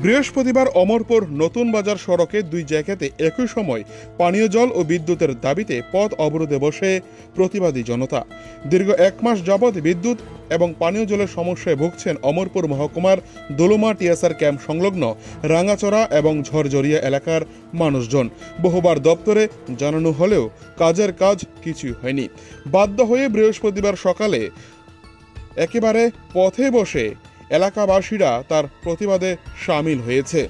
বৃহস্পতিবার অমরপুর নতুন বাজার সড়কে দুই জায়গাতে একই সময় পানীয় জল ও বিদ্যুতের দাবিতে পথ অবরোধে বসে প্রতিবাদী জনতা। দীর্ঘ এক মাস যাবৎ বিদ্যুৎ এবং পানীয় জলের সমস্যায় ভুগছেন অমরপুর মহকুমার দোলুমা টিএসআর ক্যাম্প সংলগ্ন রাঙাচড়া এবং ঝরঝরিয়া এলাকার মানুষজন। বহুবার দপ্তরে জানানো হলেও কাজের কাজ কিছুই হয়নি। বাধ্য হয়ে বৃহস্পতিবার সকালে একেবারে পথে বসে এলাকাবাসীরা তার প্রতিবাদে সামিল হয়েছে।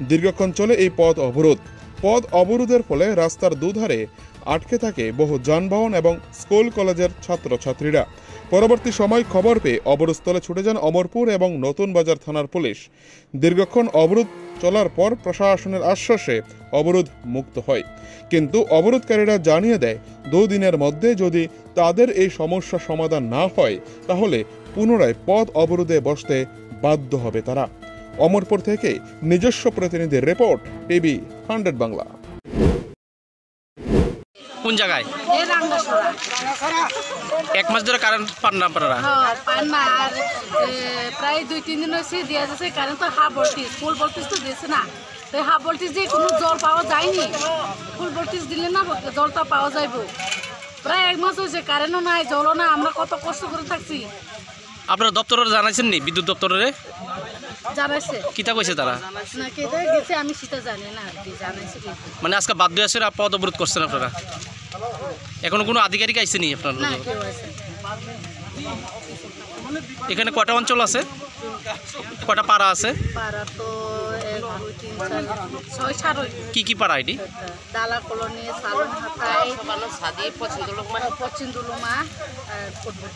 দীর্ঘক্ষণ চলে এই পথ অবরোধের ফলে রাস্তার দুধারে আটকে থাকে বহু যানবাহন এবং স্কুল কলেজের ছাত্রছাত্রীরা। পরবর্তী সময় খবর পেয়ে অবরোধস্থলে ছুটে যান অমরপুর এবং নতুন বাজার থানার পুলিশ। দীর্ঘক্ষণ অবরোধ চলার পর প্রশাসনের আশ্বাসে অবরোধ মুক্ত হয়, কিন্তু অবরোধকারীরা জানিয়ে দেয় 2 দিনের মধ্যে যদি তাদের এই সমস্যা সমাধান না হয় তাহলে পুনরায় পথ অবরোধে বসতে বাধ্য হবে তারা। অমরপুর থেকে নিজস্ব প্রতিনিধির রিপোর্ট, টিভি 100 বাংলা। কোন জায়গায়? এক মাস ধরে কারেন্ট পান না আপনারা? পান না, আর প্রায় 2-3 দিন হয়েছে দেওয়া যাচ্ছে কারেন্ট। তো হাফ ভোল্টেজ, ফুল ভোল্টেজ তো দিয়েছে না। তো হাফ ভোল্টেজ দিয়ে কোনো জল পাওয়া যায়নি। ফুল ভোল্টেজ দিলে না জলটা পাওয়া যাইব। প্রায় 1 মাস হয়েছে, কারেন্টও নাই, জলও না। আমরা কত কষ্ট করে থাকছি। আপনারা দপ্তরে জানাইছেন নি? বিদ্যুৎ দপ্তরে জানাইছে। কিতা কইছে তারা? না কেটে গেছে, আমি সেটা জানি না আর কি। জানাইছে মানে আজকে বাধ্য আছে পথ অবরোধ করছেন আপনারা? এখনো কোনো আধিকারিক আইছে নি আপনার? না, কেউ আছে। এখানে কয়টা অঞ্চল আছে, কয়টা পাড়া আছে? পাড়া তো 1, 2, 3, 4, 6, 7। কি কি পাড়া এটি? দালা কলোনি, সালন হাতাই, পচিন্দুলুমা, আর ফুটবল